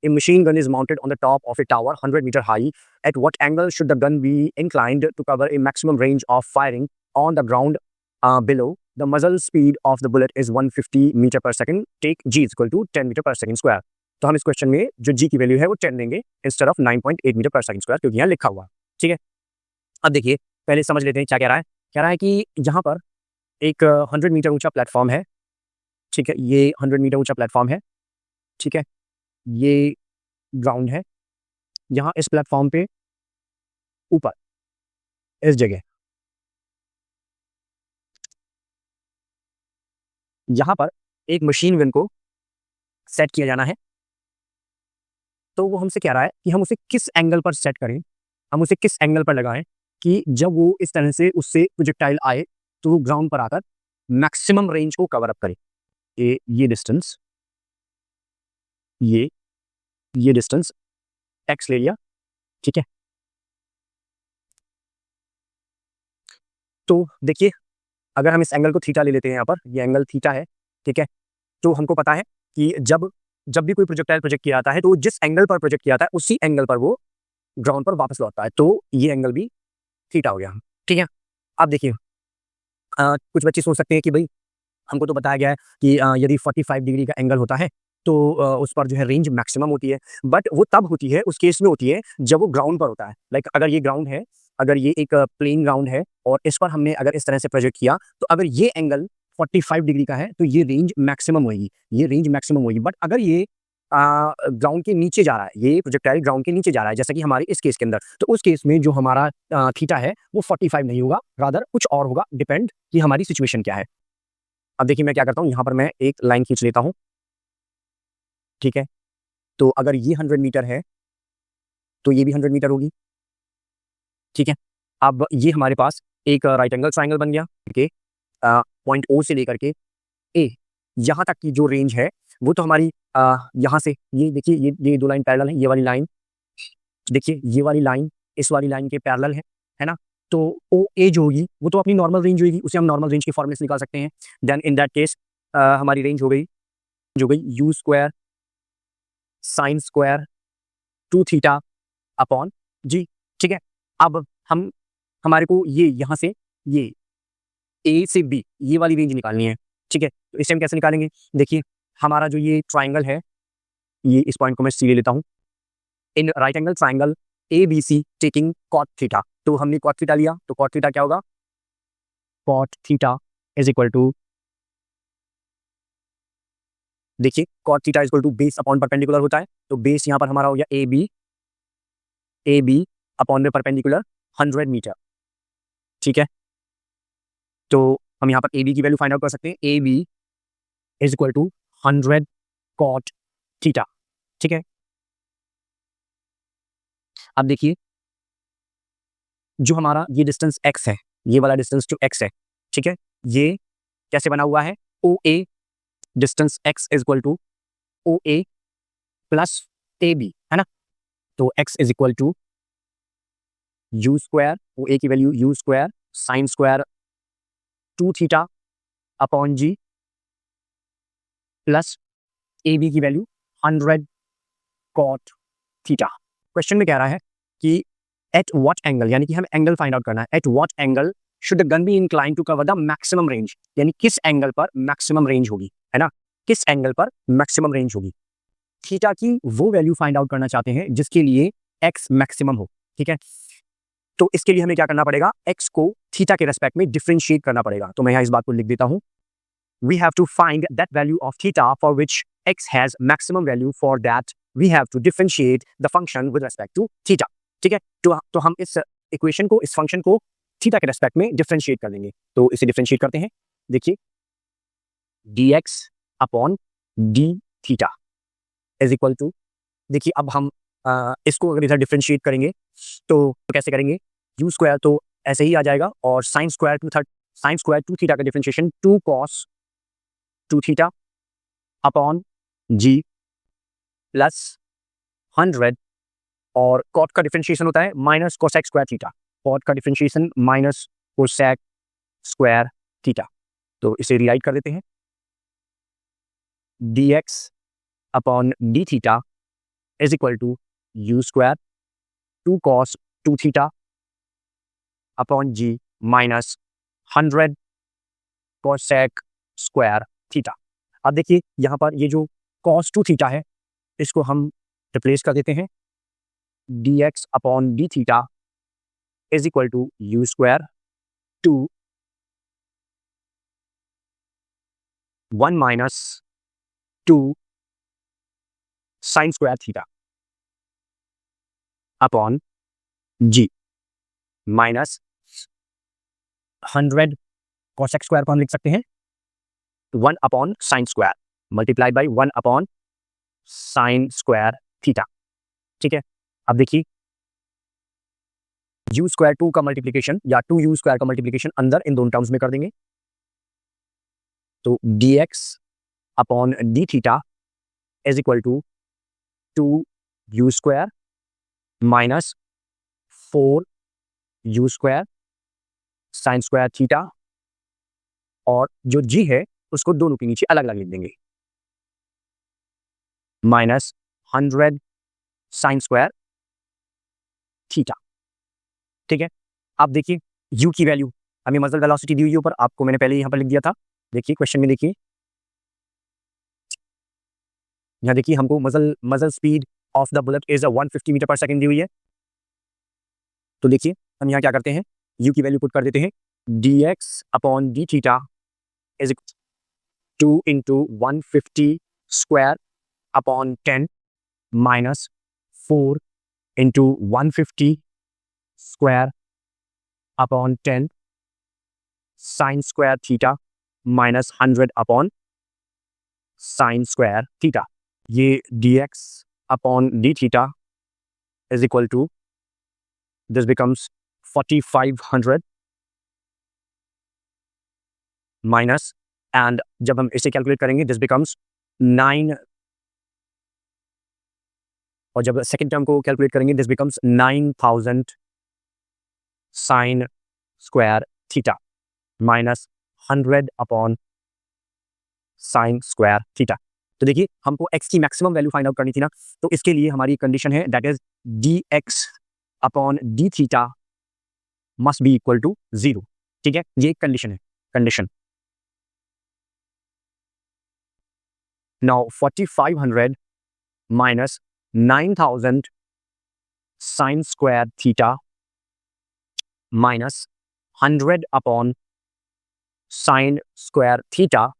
A machine gun is mounted on the top of a tower 100 meter high. At what angle should the gun be inclined to cover a maximum range of firing on the ground below? The muzzle speed of the bullet is 150 meter per second. Take G is equal to 10 meter per second square. तो हम इस question में जो G की value है वो 10 देंगे instead of 9.8 metre per second square, क्योंकि यहाँ लिखा हुआ। ठीक है, अब देखिए पहले समझ लेते हैं क्या कह रहा है। कह रहा है कि यहाँ पर एक 100 मीटर ऊंचा प्लेटफॉर्म है। ठीक है, ये 100 मीटर ऊंचा प्लेटफॉर्म है। ठीक है, ये ग्राउंड है। यहाँ इस प्लेटफॉर्म पे ऊपर इस जगह यहाँ पर एक मशीन गन को सेट किया जाना है। तो वो हमसे कह रहा है कि हम उसे किस एंगल पर सेट करें, हम उसे किस एंगल पर लगाएं कि जब वो इस तरह से उससे प्रोजेक्टाइल आए तो वो ग्राउंड पर आकर मैक्सिमम रेंज को कवर अप करे। ये डिस्टेंस, ये डिस्टेंस एक्स ले लिया। ठीक है, तो देखिए अगर हम इस एंगल को थीटा ले लेते हैं, यहाँ पर ये एंगल थीटा है। ठीक है, तो हमको पता है कि जब भी कोई प्रोजेक्टाइल प्रोजेक्ट किया जाता है तो जिस एंगल पर प्रोजेक्ट किया जाता है उसी एंगल पर वो ग्राउंड पर वापस लौटता है। तो ये एंगल भी थीटा हो गया। ठीक है, अब देखिए कुछ बच्चे सोच सकते हैं कि भाई हमको तो बताया गया है कि यदि 45 डिग्री का एंगल होता है तो उस पर जो है रेंज मैक्सिमम होती है। बट वो तब होती है, उस केस में होती है जब वो ग्राउंड पर होता है। लाइक अगर ये ग्राउंड है, अगर ये एक प्लेन ग्राउंड है और इस पर हमने अगर इस तरह से प्रोजेक्ट किया तो अगर ये एंगल 45 डिग्री का है तो ये रेंज मैक्सिमम होगी, ये रेंज मैक्सिमम होगी। बट अगर ये ग्राउंड के नीचे जा रहा है, ये प्रोजेक्टाइल ग्राउंड के नीचे जा रहा है, जैसा कि हमारे इस केस के अंदर, तो उस केस में जो हमारा थीटा है वो 45 नहीं होगा, रादर कुछ और होगा, डिपेंड कि हमारी सिचुएशन क्या है। अब देखिए मैं क्या करता हूँ, यहाँ पर मैं एक लाइन खींच लेता हूँ। ठीक है, तो अगर ये 100 मीटर है तो ये भी 100 मीटर होगी। ठीक है, अब ये हमारे पास एक राइट एंगल ट्राइंगल बन गया। ठीक है, पॉइंट ओ से लेकर के ए यहाँ तक की जो रेंज है वो तो हमारी यहाँ से, ये देखिए ये दो लाइन पैरेलल है। ये वाली लाइन देखिए, ये वाली लाइन इस वाली लाइन के पैरेलल है ना। तो ओ ए जो होगी वो तो अपनी नॉर्मल रेंज होगी, उसे हम नॉर्मल रेंज के फॉर्मूले से निकाल सकते हैं। देन इन दैट केस हमारी रेंज हो गई u square sine square 2 theta upon G. ठीक है, अब हमारे को ये यहाँ से ये ए से बी ये वाली रेंज निकालनी है। ठीक है, तो इसे हम कैसे निकालेंगे, देखिए हमारा जो ये ट्राइंगल है, ये इस पॉइंट को मैं सी ले लेता हूँ। In right angle triangle A B C taking cot theta, तो हमने कॉट थीटा लिया तो कॉट थीटा क्या होगा, cot theta is equal to, देखिए cot theta is equal to base upon perpendicular होता है। तो बेस यहाँ पर हमारा हो गया ए बी अपॉन में परपेंडिकुलर 100 मीटर। ठीक है, तो हम यहाँ पर ए बी की वैल्यू फाइंड आउट कर सकते हैं। A B is equal to 100 cot theta. ठीक है, अब देखिए जो हमारा ये डिस्टेंस x है, ये वाला डिस्टेंस जो x है, ठीक है, ये कैसे बना हुआ है, O A distance x is equal to O A plus A B, है ना। तो x is equal to u square, O A की value u square sine square 2 theta upon G plus A B की value 100 cot theta. Question में कह रहा है कि एट व्हाट एंगल, यानी कि हमें एंगल फाइंड आउट करना है। At what angle should the gun be incline to cover the maximum range, यानी किस एंगल पर मैक्सिमम रेंज होगी, है ना, किस एंगल पर मैक्सिमम रेंज होगी। थीटा की वो वैल्यू फाइंड आउट करना चाहते हैं जिसके लिए एक्स मैक्सिमम हो। ठीक है, तो इसके लिए हमें क्या करना पड़ेगा, एक्स को थीटा के रेस्पेक्ट में डिफरेंशिएट करना पड़ेगा। तो मैं यहाँ इस बात को लिख देता हूँ, we have to find that value of theta for which x has maximum value, for that we have to differentiate the function with respect to theta। ठीक है, तो हम इस इक्वेशन को, इस फंक्शन को थीटा के रेस्पेक्ट में डिफरेंशिएट कर लेंगे। तो इसे डिफरेंशिएट करते हैं, देखिए dx upon d theta is equal to, देखिए अब हम इसको अगर इधर डिफरेंशिएट करेंगे तो कैसे करेंगे, यू स्क्वायर तो ऐसे ही आ जाएगा और साइन स्क्वायर टू थीटा का differentiation 2 cos 2 theta upon G plus 100, और कॉट का डिफरेंशिएशन होता है minus cosec square theta, cot का differentiation minus cosec square theta. तो इसे रिराइट कर देते हैं, dx upon d theta is equal to u square 2 cos 2 theta upon ji minus 100 cosec square theta. अब देखिए यहाँ पर ये जो cos 2 थीटा है इसको हम रिप्लेस कर देते हैं dx upon d theta is equal to u square 2 1 minus 2 sine square theta upon ji minus 100 cosec square को हम लिख सकते हैं 1 upon sine square multiply by 1 upon sine square theta. ठीक है, अब देखिए यू स्क्वायर 2 का मल्टीप्लीकेशन या 2u स्क्वायर का मल्टीप्लीकेशन अंदर इन दोनों टर्म्स में कर देंगे तो dx upon d theta is equal to 2u square minus 4u square sine square theta और जो g है उसको दोनों के नीचे अलग अलग लिख देंगे माइनस 100 साइन स्क्वायर थीटा। ठीक है, आप देखिए u की वैल्यू हमें मजल वेलोसिटी दी हुई है ऊपर, आपको मैंने पहले यहां पर लिख दिया था। देखिए क्वेश्चन में देखिए यहाँ देखिए हमको muzzle speed of the bullet is 150 meter per second दी हुई है। तो देखिए हम यहाँ क्या करते हैं u की वैल्यू पुट कर देते हैं dx upon d theta is 2 into 150 square upon 10 minus 4 into 150 square upon 10 sine square theta minus 100 upon sine square theta. ये dx upon d theta is equal to this becomes 4500 minus and जब हम इसे calculate करेंगे this becomes 9 और जब second term को calculate करेंगे this becomes 9000 sine square theta minus 100 upon sine square theta. तो देखिए हमको x की मैक्सिमम वैल्यू फाइंड आउट करनी थी ना, तो इसके लिए हमारी कंडीशन है that is dx upon d theta must be equal to 0। ठीक है, ये एक कंडीशन है। Condition now 4500 minus 9000 sine square theta minus 100 upon sine square theta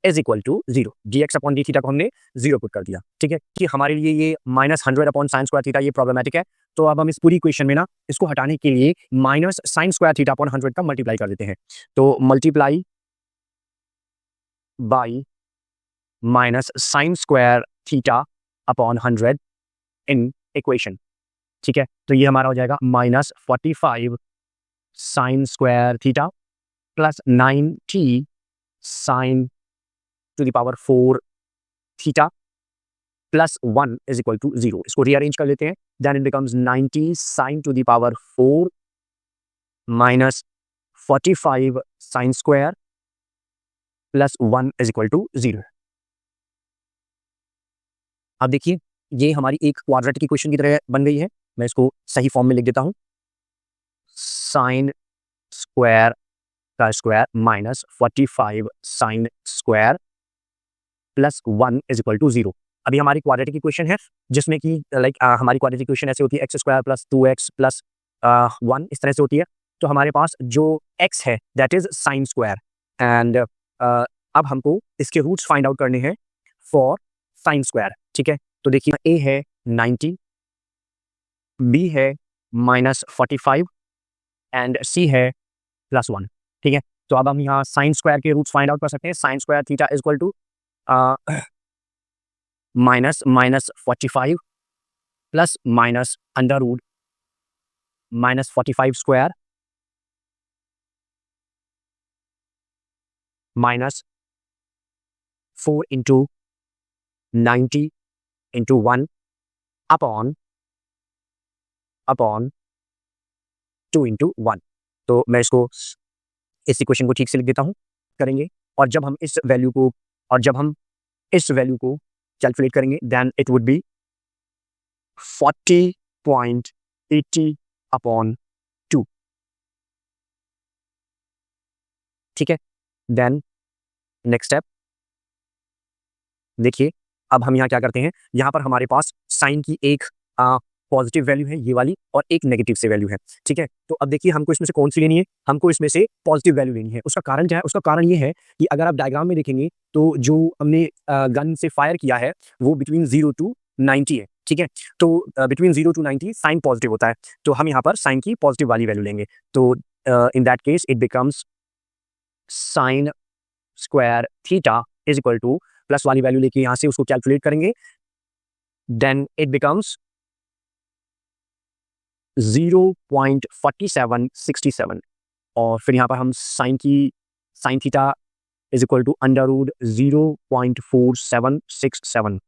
is equal to 0। dx upon d theta को हमने 0 पुट कर दिया। ठीक है, कि हमारे लिए ये minus 100 upon sine square theta ये प्रॉब्लमेटिक है, तो अब हम इस पूरी इक्वेशन में ना इसको हटाने के लिए minus sine square theta upon 100 का मल्टीप्लाई कर देते हैं। तो multiply by minus sine square theta upon 100 in equation. ठीक है, तो ये हमारा हो जाएगा minus 45 sine square theta plus 90 sine to the power 4 theta plus 1 is equal to 0। इसको रीअरेंज कर लेते हैं, then it becomes 90 sine to the power 4 minus 45 sine square plus 1 is equal to 0। अब देखिए ये हमारी एक क्वाड्रेटिक इक्वेशन की तरह बन गई है। मैं इसको सही फॉर्म में लिख देता हूं, साइन स्क्वायर का square minus 45 sine square plus 1 is equal to 0। अभी हमारी क्वाड्रेटिक इक्वेशन है जिसमें कि हमारी क्वाड्रेटिक इक्वेशन ऐसे होती है x square plus 2x plus 1 इस तरह से होती है। तो हमारे पास जो x है that is sine square and अब हमको इसके रूट्स फाइंड आउट करने हैं फॉर साइन स्क्वायर। ठीक है, तो देखिए a है 90, b है माइनस 45 एंड c है प्लस 1। ठीक है, तो अब हम यहाँ साइन स्क्वायर के रूट्स फाइंड आउट कर सकते हैं। Sine square theta is equal to minus minus 45 plus minus under root minus 45 square minus 4 into 90 into 1 upon 2 into 1। तो मैं इसको इस इक्वेशन को ठीक से लिख देता हूं करेंगे, और जब हम इस वैल्यू को कैलकुलेट करेंगे देन इट वुड बी 40.80/2, ठीक है। देन नेक्स्ट स्टेप देखिए, अब हम यहाँ क्या करते हैं, यहाँ पर हमारे पास साइन की एक पॉजिटिव वैल्यू है ये वाली और एक नेगेटिव से वैल्यू है, ठीक है। तो अब देखिए हमको इसमें से कौन सी लेनी है, हमको इसमें से पॉजिटिव वैल्यू लेनी है। उसका कारण क्या है, उसका कारण ये है कि अगर आप डायग्राम में देखेंगे तो जो हमने गन से फायर किया है वो बिटवीन 0 to 90 है, ठीक है। तो बिटवीन 0 to 90 साइन पॉजिटिव होता है, तो हम यहाँ पर साइन की पॉजिटिव वाली वैल्यू लेंगे। तो in that case it becomes sine square theta is equal to, plus वाली वैल्यू लेके यहाँ से उसको कैलकुलेट करेंगे, देन इट बिकम्स 0.4767 और फिर यहाँ पर हम sine theta is equal to under root 0.4767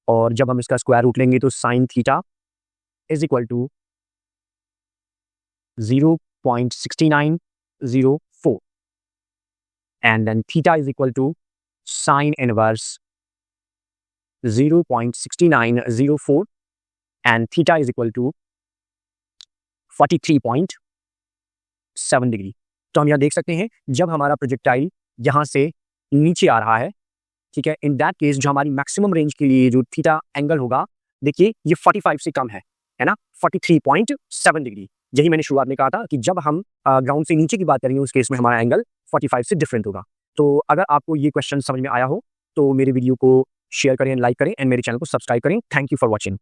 और जब हम इसका स्क्वायर रूट लेंगे तो sine theta is equal to 0.6904 and then theta is equal to sine inverse 0.6904 and theta is equal to 43.7 degree. तो हम यहाँ देख सकते हैं जब हमारा प्रोजेक्टाइल यहाँ से नीचे आ रहा है, ठीक है, इन दैट केस जो हमारी मैक्सिमम रेंज के लिए जो थीटा एंगल होगा, देखिए ये 45 से कम है ना, 43.7 डिग्री। यही मैंने शुरुआत में कहा था कि जब हम ग्राउंड से नीचे की बात करेंगे उस केस में हमारा एंगल 45 से डिफरेंट होगा। तो अगर आपको ये क्वेश्चन समझ में आया हो तो मेरे वीडियो को शेयर करें, लाइक करें एंड मेरे चैनल को सब्सक्राइब करें। Thank you for watching.